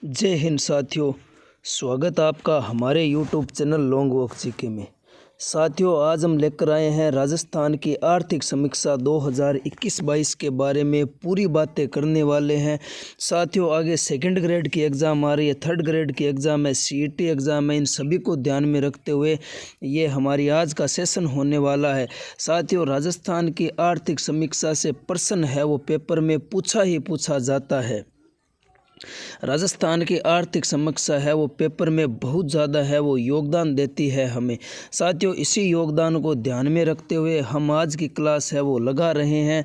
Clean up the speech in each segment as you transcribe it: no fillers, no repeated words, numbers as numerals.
जय हिंद साथियों, स्वागत आपका हमारे YouTube channel long walk GK में। साथियों, आज हम लेकर आए हैं राजस्थान की आर्थिक समीक्षा 2021-22 के बारे में पूरी बातें करने वाले हैं। साथियों, आगे सेकंड ग्रेड की एग्ज़ाम आ रही है, थर्ड ग्रेड की एग्ज़ाम है, सीईटी एग्ज़ाम है। इन सभी को ध्यान में रखते हुए ये हमारी आज का सेशन होने वाला है। साथियों, राजस्थान की आर्थिक समीक्षा से प्रश्न है वो पेपर में पूछा जाता है। राजस्थान की आर्थिक समीक्षा है वो पेपर में बहुत ज़्यादा है वो योगदान देती है हमें। साथियों, इसी योगदान को ध्यान में रखते हुए हम आज की क्लास है वो लगा रहे हैं।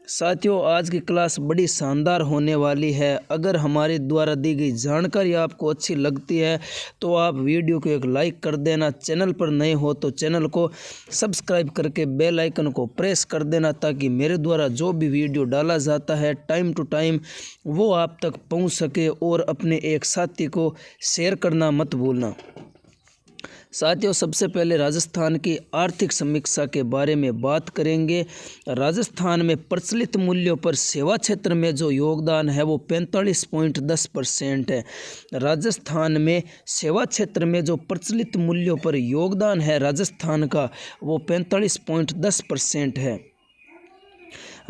साथियों, आज की क्लास बड़ी शानदार होने वाली है। अगर हमारे द्वारा दी गई जानकारी आपको अच्छी लगती है तो आप वीडियो को एक लाइक कर देना। चैनल पर नए हो तो चैनल को सब्सक्राइब करके बेल आइकन को प्रेस कर देना, ताकि मेरे द्वारा जो भी वीडियो डाला जाता है टाइम टू टाइम वो आप तक पहुंच सके। और अपने एक साथी को शेयर करना मत भूलना। साथियों, सबसे पहले राजस्थान की आर्थिक समीक्षा के बारे में बात करेंगे। राजस्थान में प्रचलित मूल्यों पर सेवा क्षेत्र में जो योगदान है वो 45.10% है। राजस्थान में सेवा क्षेत्र में जो प्रचलित मूल्यों पर योगदान है राजस्थान का वो 45.10% है।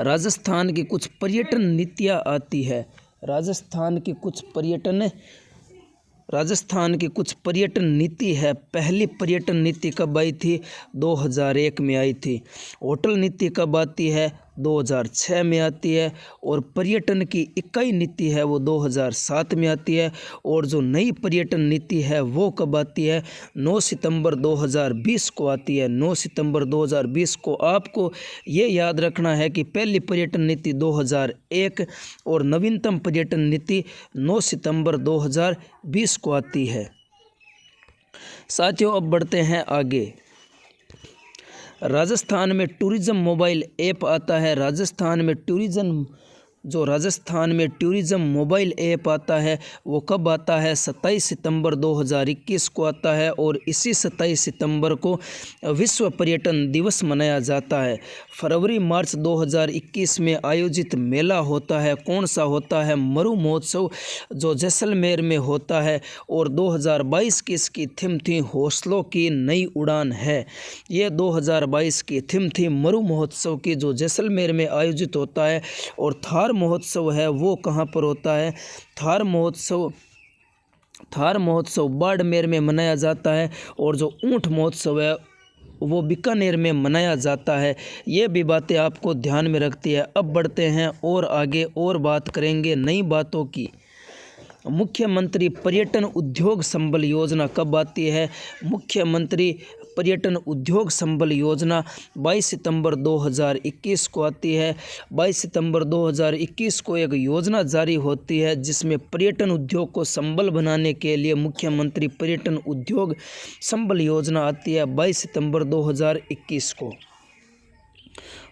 राजस्थान की कुछ पर्यटन नीतियाँ आती है। राजस्थान की कुछ पर्यटन नीति है। पहली पर्यटन नीति कब आई थी? 2001 में आई थी। होटल नीति कब आती है? 2006 में आती है। और पर्यटन की इकाई नीति है वो 2007 में आती है। और जो नई पर्यटन नीति है वो कब आती है? 9 सितंबर 2020 को आती है। 9 सितंबर 2020 को आपको ये याद रखना है कि पहली पर्यटन नीति 2001 और नवीनतम पर्यटन नीति 9 सितंबर 2020 को आती है। साथियों, अब बढ़ते हैं आगे। राजस्थान में टूरिज्म मोबाइल ऐप आता है। राजस्थान में टूरिज्म मोबाइल ऐप आता है वो कब आता है? 27 सितंबर 2021 को आता है। और इसी 27 सितंबर को विश्व पर्यटन दिवस मनाया जाता है। फरवरी मार्च 2021 में आयोजित मेला होता है। कौन सा होता है? मरु महोत्सव, जो जैसलमेर में होता है। और 2022 की इसकी थीम थी हौसलों की नई उड़ान है। ये 2022 की थीम थी मरु महोत्सव की, जो जैसलमेर में आयोजित होता है। और थार महोत्सव है वो कहाँ पर होता है? थार महोत्सव बाड़मेर में मनाया जाता है। और जो ऊंट महोत्सव है वो बीकानेर में मनाया जाता है। ये भी बातें आपको ध्यान में रखती है। अब बढ़ते हैं और आगे और बात करेंगे नई बातों की। मुख्यमंत्री पर्यटन उद्योग संबल योजना कब आती है? मुख्यमंत्री पर्यटन उद्योग संबल योजना 22 सितंबर 2021 को आती है। 22 सितंबर 2021 को एक योजना जारी होती है जिसमें पर्यटन उद्योग को संबल बनाने के लिए मुख्यमंत्री पर्यटन उद्योग संबल योजना आती है 22 सितंबर 2021 को।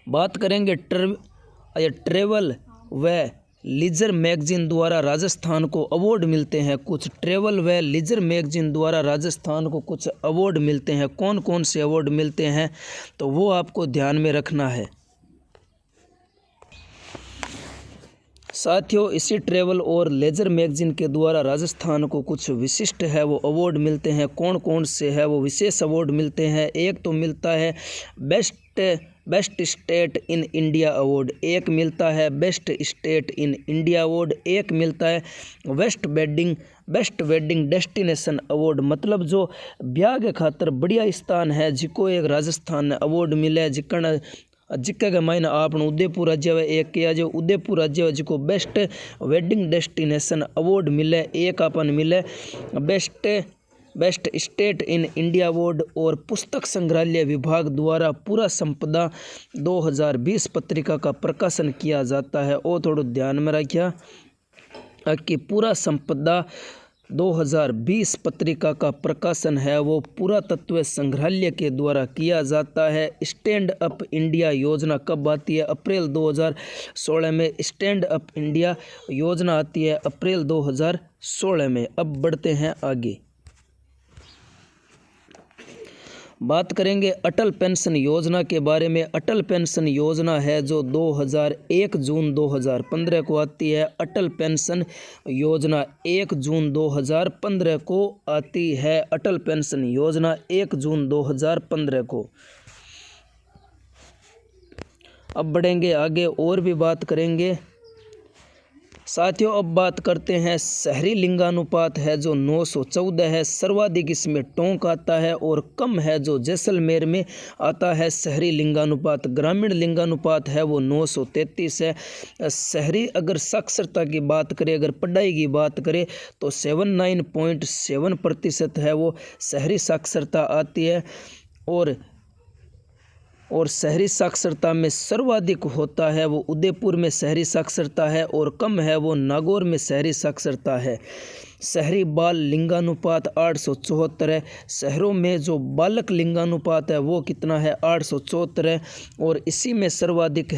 बात करेंगे ट्रेवल व लीजर मैगजीन द्वारा राजस्थान को अवार्ड मिलते हैं। कुछ ट्रेवल व लीजर मैगजीन द्वारा राजस्थान को कुछ अवार्ड मिलते हैं। कौन कौन से अवार्ड मिलते हैं तो वो आपको ध्यान में रखना है। साथियों, इसी ट्रेवल और लेजर मैगजीन के द्वारा राजस्थान को कुछ विशिष्ट है वो अवार्ड मिलते हैं। कौन कौन से है वो विशेष अवार्ड मिलते हैं? एक तो मिलता है best state in India award, एक मिलता है best state in India award, एक मिलता है बेस्ट वेडिंग डेस्टिनेशन अवार्ड। मतलब जो ब्याह के खातर बढ़िया स्थान है जिको एक राजस्थान ने अवार्ड मिले, जिक्का के मायने आपने उदयपुर राज्य है, एक किया जो उदयपुर राज्य है जिको बेस्ट वेडिंग डेस्टिनेशन अवार्ड मिले, एक अपन मिले best state in India award. और पुस्तक संग्रहालय विभाग द्वारा पूरा संपदा 2020 पत्रिका का प्रकाशन किया जाता है। और थोड़ा ध्यान में रखिए कि पूरा संपदा 2020 पत्रिका का प्रकाशन है वो पुरातत्व संग्रहालय के द्वारा किया जाता है। स्टैंड अप इंडिया योजना कब आती है? अप्रैल 2016 में स्टैंड अप इंडिया योजना आती है, अप्रैल 2016 में। अब बढ़ते हैं आगे। बात करेंगे अटल पेंशन योजना के बारे में। अटल पेंशन योजना है जो 1 जून 2015 को आती है। अटल पेंशन योजना 1 जून 2015 को आती है। अटल पेंशन योजना 1 जून 2015 को। अब बढ़ेंगे आगे और भी बात करेंगे साथियों। अब बात करते हैं शहरी लिंगानुपात है जो 914 है। सर्वाधिक इसमें टोंक आता है और कम है जो जैसलमेर में आता है शहरी लिंगानुपात। ग्रामीण लिंगानुपात है वो 933 है। शहरी अगर साक्षरता की बात करें, अगर पढ़ाई की बात करें तो 79.7% है वो शहरी साक्षरता आती है। और शहरी साक्षरता में सर्वाधिक होता है वो उदयपुर में शहरी साक्षरता है और कम है वो नागौर में शहरी साक्षरता है। शहरी बाल लिंगानुपात 874 है। शहरों में जो बालक लिंगानुपात है वो कितना है, 874 है। और इसी में सर्वाधिक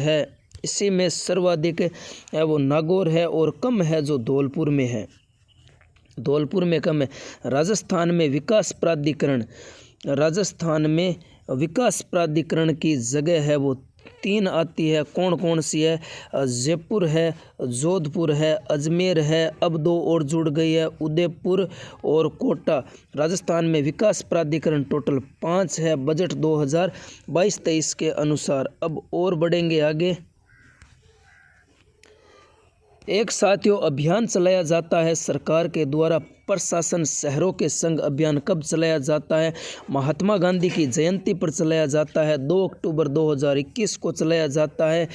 है वो नागौर है और कम है जो धौलपुर में है। धौलपुर में कम है। राजस्थान में विकास प्राधिकरण की जगह है वो 3 आती है। कौन कौन सी है? जयपुर है, जोधपुर है, अजमेर है। अब 2 और जुड़ गई है, उदयपुर और कोटा। राजस्थान में विकास प्राधिकरण टोटल 5 है बजट 2022-23 के अनुसार। अब और बढ़ेंगे आगे। एक साथियों अभियान चलाया जाता है सरकार के द्वारा प्रशासन शहरों के संग अभियान कब चलाया जाता है? महात्मा गांधी की जयंती पर चलाया जाता है। 2 अक्टूबर 2021 को चलाया जाता है।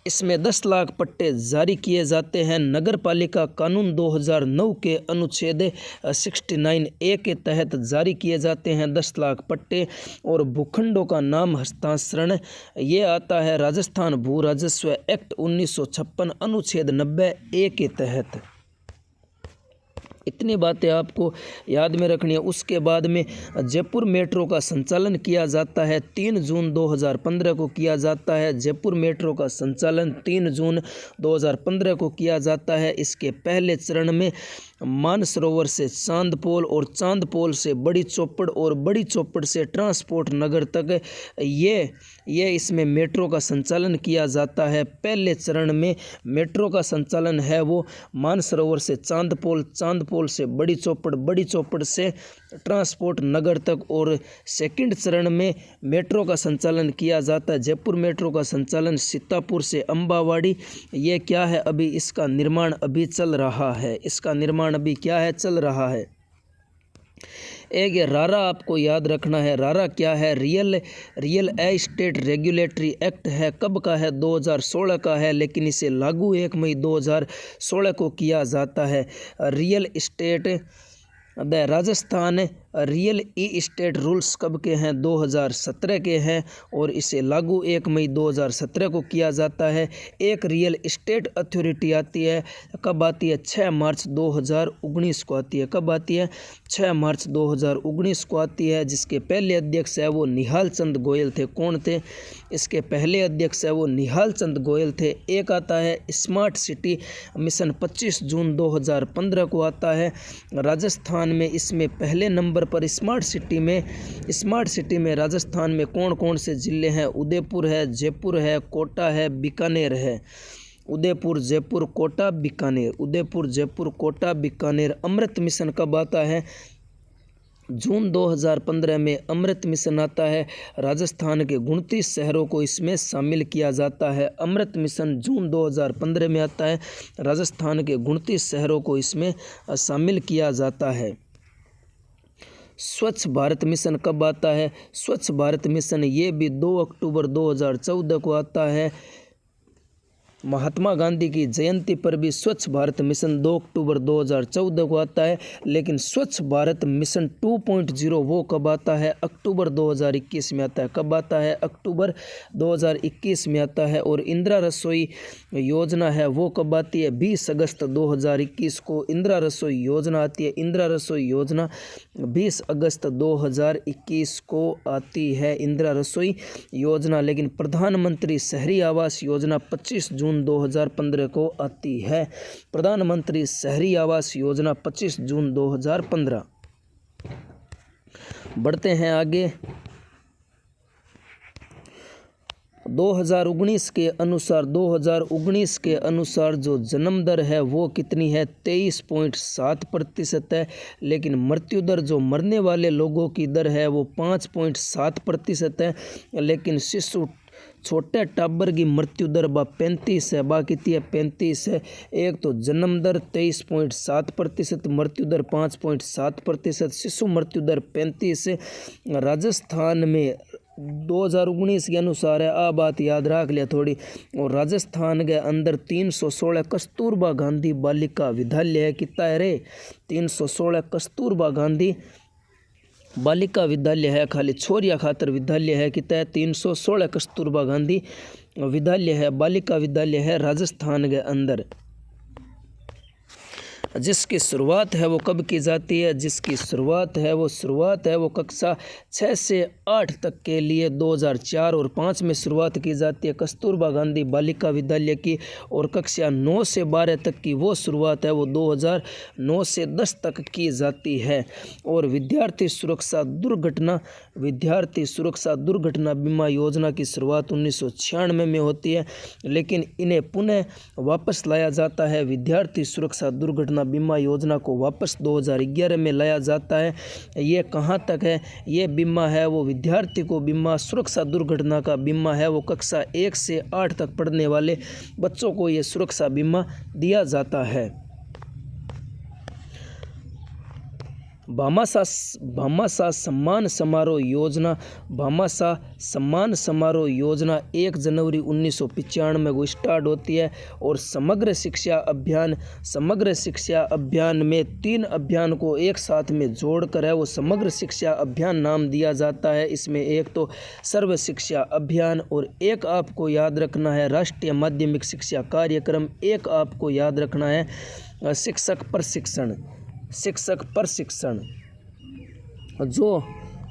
इसमें 10 लाख पट्टे जारी किए जाते हैं। नगर पालिका कानून 2009 के अनुच्छेद 69A के तहत जारी किए जाते हैं 10 लाख पट्टे। और भूखंडों का नाम हस्तांतरण ये आता है राजस्थान भू राजस्व एक्ट 1956 अनुच्छेद 90A के तहत। इतनी बातें आपको याद में रखनी है। उसके बाद में जयपुर मेट्रो का संचालन किया जाता है 3 जून 2015 को किया जाता है। जयपुर मेट्रो का संचालन 3 जून 2015 को किया जाता है। इसके पहले चरण में मानसरोवर से चांदपोल और चांदपोल से बड़ी चौपड़ और बड़ी चौपड़ से ट्रांसपोर्ट नगर तक ये इसमें मेट्रो का संचालन किया जाता है। पहले चरण में मेट्रो का संचालन है वो मानसरोवर से चांदपोल, चांदपोल से बड़ी चौपड़ से ट्रांसपोर्ट नगर तक। और सेकंड चरण में मेट्रो का संचालन किया जाता है जयपुर मेट्रो का संचालन सीतापुर से अम्बावाड़ी। ये क्या है, अभी इसका निर्माण अभी चल रहा है। चल रहा है। एक ये रारा आपको याद रखना है। रारा क्या है? रियल एस्टेट रेगुलेटरी एक्ट है। कब का है? 2016 का है, लेकिन इसे लागू 1 मई 2016 को किया जाता है। Real estate Rajasthan real estate rules कब के हैं? 2017 के हैं और इसे लागू 1 मई 2017 को किया जाता है। एक रियल एस्टेट अथॉरिटी आती है, कब आती है? 6 मार्च 2019 को आती है। कब आती है? 6 मार्च 2019 को आती है। जिसके पहले अध्यक्ष है वो निहाल चंद गोयल थे। कौन थे? इसके पहले अध्यक्ष है वो निहाल चंद गोयल थे। एक आता है स्मार्ट सिटी मिशन 25 जून 2015 को आता है राजस्थान में। इसमें पहले नंबर पर स्मार्ट सिटी में राजस्थान में कौन कौन से जिले हैं? उदयपुर है, जयपुर है, कोटा है, बीकानेर है। उदयपुर, जयपुर, कोटा, बीकानेर। अमृत मिशन कब आता है? जून 2015 में अमृत मिशन आता है। राजस्थान के 29 शहरों को इसमें शामिल किया जाता है। अमृत मिशन जून 2015 में आता है। राजस्थान के 29 शहरों को इसमें शामिल किया जाता है। स्वच्छ भारत मिशन कब आता है? स्वच्छ भारत मिशन ये भी 2 अक्टूबर 2014 को आता है। महात्मा गांधी की जयंती पर भी स्वच्छ भारत मिशन 2 अक्टूबर 2014 को आता है। लेकिन स्वच्छ भारत मिशन 2.0 वो कब आता है? अक्टूबर 2021 में आता है। कब आता है? अक्टूबर 2021 में आता है। और इंदिरा रसोई योजना है वो कब आती है? 20 अगस्त 2021 को इंदिरा रसोई योजना आती है। इंदिरा रसोई योजना 20 अगस्त 2021 को आती है इंदिरा रसोई योजना। लेकिन प्रधानमंत्री शहरी आवास योजना 25 जून 2015 को आती है। प्रधानमंत्री शहरी आवास योजना 25 जून 2015। बढ़ते हैं आगे। 2019 के अनुसार जो जन्म दर है वो कितनी है? 23.7% है। लेकिन मृत्यु दर, जो मरने वाले लोगों की दर है, वो 5.7% है। लेकिन शिशु छोटे टाबर की मृत्यु दर 35 है। कितनी है? 35 है। एक तो जन्म दर 23.7%, मृत्यु दर 5.7%, शिशु मृत्यु दर 35 है। राजस्थान में 2019 के अनुसार है, आ बात याद रख लिया थोड़ी। और राजस्थान के अंदर 316 कस्तूरबा गांधी बालिका विद्यालय है। कितना है रे? 316 कस्तूरबा गांधी बालिका विद्यालय है, खाली छोरिया खातर विद्यालय है। कितना है? 316 कस्तूरबा गांधी विद्यालय है, बालिका विद्यालय है राजस्थान के अंदर। जिसकी शुरुआत है वो कब की जाती है? जिसकी शुरुआत है वो कक्षा 6 से 8 तक के लिए 2004 और 5 में शुरुआत की जाती है कस्तूरबा गांधी बालिका विद्यालय की। और कक्षा 9 से 12 तक की वो शुरुआत है वो 2009 से 10 तक की जाती है। और विद्यार्थी सुरक्षा दुर्घटना बीमा योजना की शुरुआत 1996 में होती है, लेकिन इन्हें पुनः वापस लाया जाता है। विद्यार्थी सुरक्षा दुर्घटना बीमा योजना को वापस 2011 में लाया जाता है। ये कहाँ तक है? ये बीमा है वो विद्यार्थी को बीमा, सुरक्षा दुर्घटना का बीमा है वो कक्षा 1 से 8 तक पढ़ने वाले बच्चों को ये सुरक्षा बीमा दिया जाता है। भामाशाह सम्मान समारोह योजना 1 जनवरी 1995 को स्टार्ट होती है। और समग्र शिक्षा अभियान में 3 अभियान को एक साथ में जोड़कर है वो समग्र शिक्षा अभियान नाम दिया जाता है। इसमें एक तो सर्व शिक्षा अभियान, और एक आपको याद रखना है राष्ट्रीय माध्यमिक शिक्षा कार्यक्रम, एक आपको याद रखना है शिक्षक प्रशिक्षण।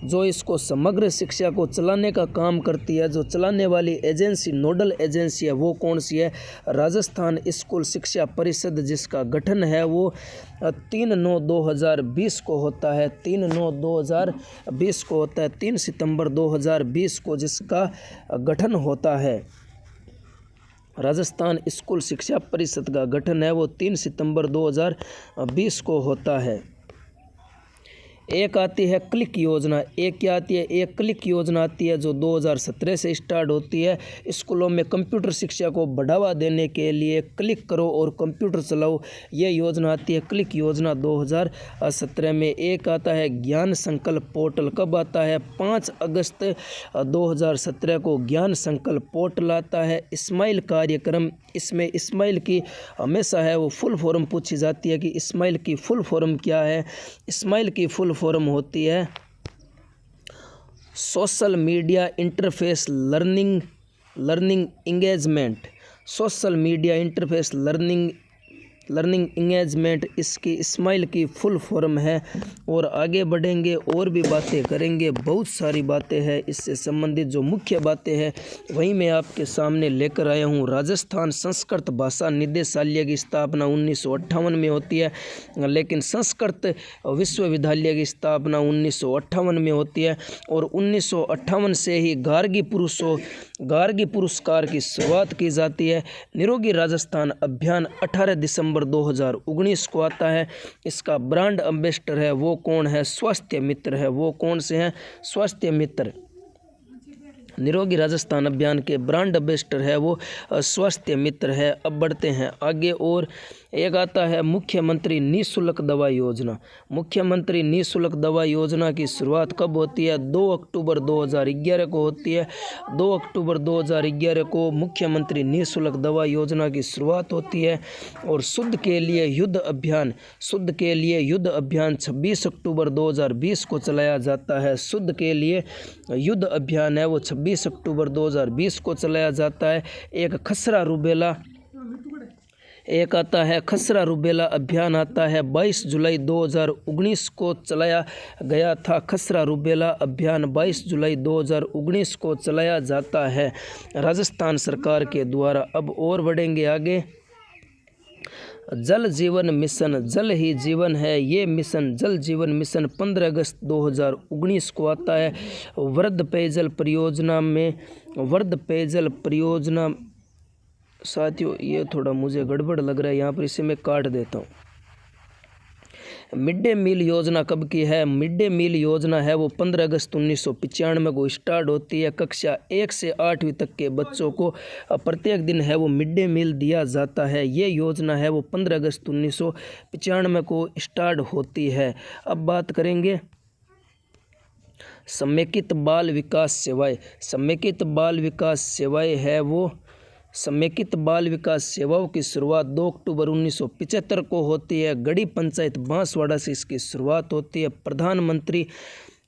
जो इसको समग्र शिक्षा को चलाने का काम करती है, जो चलाने वाली एजेंसी, नोडल एजेंसी है वो कौन सी है? राजस्थान स्कूल शिक्षा परिषद, जिसका गठन है वो 3/9/2020 को होता है। 3/9/2020 को होता है। 3 सितंबर 2020 को जिसका गठन होता है। राजस्थान स्कूल शिक्षा परिषद का गठन है वो 3 सितंबर 2020 को होता है। एक आती है क्लिक योजना। एक क्या आती है? एक क्लिक योजना आती है जो 2017 से स्टार्ट होती है। स्कूलों में कंप्यूटर शिक्षा को बढ़ावा देने के लिए क्लिक करो और कंप्यूटर चलाओ, ये योजना आती है क्लिक योजना 2017 में। एक आता है ज्ञान संकल्प पोर्टल। कब आता है? 5 अगस्त 2017 को ज्ञान संकल्प पोर्टल आता है। स्माइल कार्यक्रम, इसमें स्माइल की हमेशा है वो फुल फॉर्म पूछी जाती है कि स्माइल की फुल फॉर्म क्या है? स्माइल की फुल फॉर्म होती है social media interface learning engagement. Social media interface learning engagement इसकी स्माइल की फुल फॉर्म है। और आगे बढ़ेंगे और भी बातें करेंगे, बहुत सारी बातें हैं इससे संबंधित। जो मुख्य बातें हैं वही मैं आपके सामने लेकर आया हूँ। राजस्थान संस्कृत भाषा निदेशालय की स्थापना 1958 में होती है, लेकिन संस्कृत विश्वविद्यालय की स्थापना 1958 में होती है। और 1958 से ही गार्गी पुरस्कार की शुरुआत की जाती है। निरोगी राजस्थान अभियान 18 दिसंबर 2019 को आता है। इसका ब्रांड एम्बेसडर है वो कौन है? स्वास्थ्य मित्र है। वो कौन से हैं? स्वास्थ्य मित्र। निरोगी राजस्थान अभियान के ब्रांड एम्बेसडर है वो स्वास्थ्य मित्र है। अब बढ़ते हैं आगे। और एक आता है मुख्यमंत्री निःशुल्क दवा योजना। मुख्यमंत्री निःशुल्क दवा योजना की शुरुआत कब होती है? 2 अक्टूबर 2011 को होती है। 2 अक्टूबर 2011 को मुख्यमंत्री निःशुल्क दवा योजना की शुरुआत होती है। और शुद्ध के लिए युद्ध अभियान 26 अक्टूबर 2020 को चलाया जाता है। शुद्ध के लिए युद्ध अभियान है वो 26 अक्टूबर 2020 को चलाया जाता है। एक आता है खसरा रूबेला अभियान आता है 22 जुलाई 2019 को चलाया गया था। खसरा रूबेला अभियान 22 जुलाई 2019 को चलाया जाता है राजस्थान सरकार के द्वारा। अब और बढ़ेंगे आगे। जल जीवन मिशन, जल ही जीवन है ये मिशन। जल जीवन मिशन 15 अगस्त 2019 को आता है। वृद्ध पेयजल परियोजना साथियों, ये थोड़ा मुझे गड़बड़ लग रहा है यहाँ पर, इसे मैं काट देता हूँ। मिड डे मील योजना कब की है? मिड डे मील योजना है वो 15 अगस्त 1995 को स्टार्ट होती है। कक्षा 1 से 8वीं तक के बच्चों को प्रत्येक दिन है वो मिड डे मील दिया जाता है। ये योजना है वो 15 अगस्त 1995 को स्टार्ट होती है। अब बात करेंगे समेकित बाल विकास सेवाएं। समेकित बाल विकास सेवाएं है वो समेकित बाल विकास सेवाओं की शुरुआत 2 अक्टूबर 1975 को होती है। गढ़ी पंचायत बांसवाड़ा से इसकी शुरुआत होती है। प्रधानमंत्री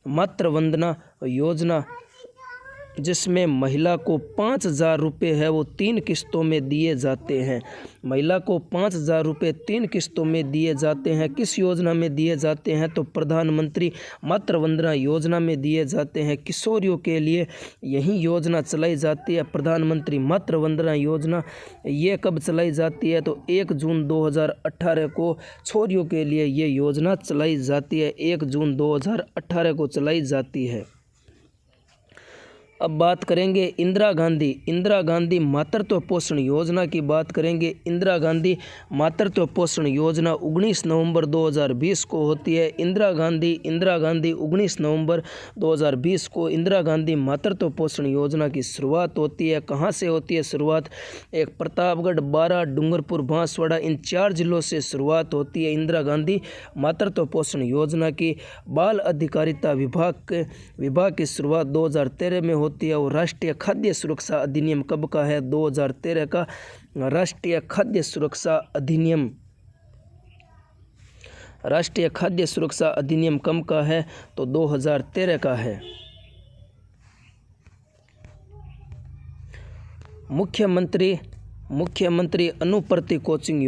मातृ वंदना योजना, जिसमें महिला को 5,000 रुपये है वो 3 किस्तों में दिए जाते हैं। महिला को 5,000 रुपये 3 किस्तों में दिए जाते हैं। किस योजना में दिए जाते हैं? तो प्रधानमंत्री मातृ वंदना योजना में दिए जाते हैं। किशोरियों के लिए यही योजना चलाई जाती है, प्रधानमंत्री मातृ वंदना योजना। ये कब चलाई जाती है? तो 1 जून 2018 को छोरियों के लिए ये योजना चलाई जाती है। 1 जून 2018 को चलाई जाती है। अब बात करेंगे इंदिरा गांधी मातृत्व पोषण योजना की बात करेंगे। इंदिरा गांधी मातृत्व पोषण योजना 19 नवंबर 2020 को होती है। इंदिरा गांधी 19 नवंबर 2020 को इंदिरा गांधी मातृत्व पोषण योजना की शुरुआत होती है। कहाँ से होती है शुरुआत? एक प्रतापगढ़, बारा, डूंगरपुर, बांसवाड़ा, इन 4 जिलों से शुरुआत होती है इंदिरा गांधी मातृत्व पोषण योजना की। बाल अधिकारिता विभाग की शुरुआत 2013 में होती है। और राष्ट्रीय खाद्य सुरक्षा अधिनियम कब का है? 2013 का राष्ट्रीय खाद्य सुरक्षा अधिनियम कब का है? तो 2013 का है। मुख्यमंत्री अनुप्रति कोचिंग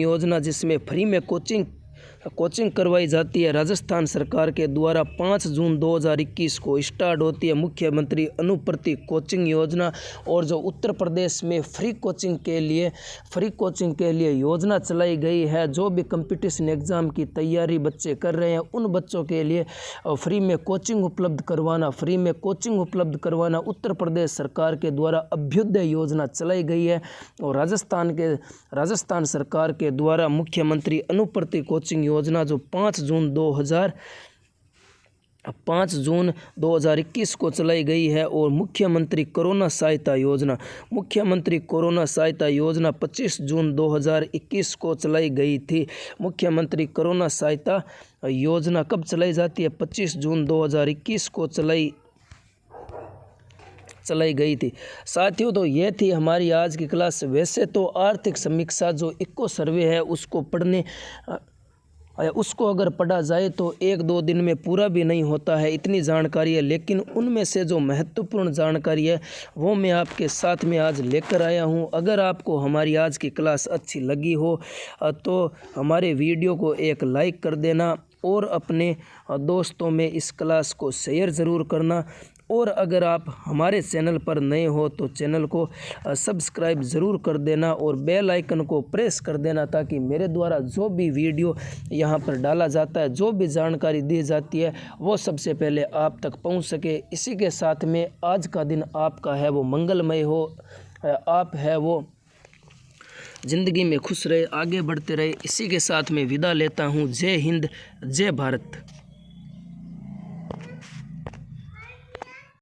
योजना, जिसमें फ्री में कोचिंग करवाई जाती है राजस्थान सरकार के द्वारा, 5 जून 2021 को स्टार्ट होती है मुख्यमंत्री अनुप्रति कोचिंग योजना। और जो उत्तर प्रदेश में फ्री कोचिंग के लिए योजना चलाई गई है, जो भी कंपटीशन एग्ज़ाम की तैयारी बच्चे कर रहे हैं उन बच्चों के लिए फ्री में कोचिंग उपलब्ध करवाना उत्तर प्रदेश सरकार के द्वारा अभ्युदय योजना चलाई गई है। और राजस्थान सरकार के द्वारा मुख्यमंत्री अनुप्रति कोचिंग योजना जो 5 जून 2021 को चलाई गई है। और मुख्यमंत्री कोरोना सहायता योजना 25 जून 2021 को चलाई गई थी। मुख्यमंत्री कोरोना सहायता योजना कब चलाई जाती है? 25 जून 2021 को चलाई गई थी। साथियों, तो ये थी हमारी आज की क्लास। वैसे तो आर्थिक समीक्षा जो इको सर्वे है उसको अगर पढ़ा जाए तो 1-2 दिन में पूरा भी नहीं होता है, इतनी जानकारी है। लेकिन उनमें से जो महत्वपूर्ण जानकारी है वो मैं आपके साथ में आज लेकर आया हूँ। अगर आपको हमारी आज की क्लास अच्छी लगी हो तो हमारे वीडियो को एक लाइक कर देना और अपने दोस्तों में इस क्लास को शेयर ज़रूर करना। और अगर आप हमारे चैनल पर नए हो तो चैनल को सब्सक्राइब ज़रूर कर देना और बेल आइकन को प्रेस कर देना, ताकि मेरे द्वारा जो भी वीडियो यहाँ पर डाला जाता है, जो भी जानकारी दी जाती है, वो सबसे पहले आप तक पहुँच सके। इसी के साथ में आज का दिन आपका है वो मंगलमय हो, आप है वो ज़िंदगी में खुश रहे, आगे बढ़ते रहे। इसी के साथ में विदा लेता हूँ। जय हिंद, जय भारत।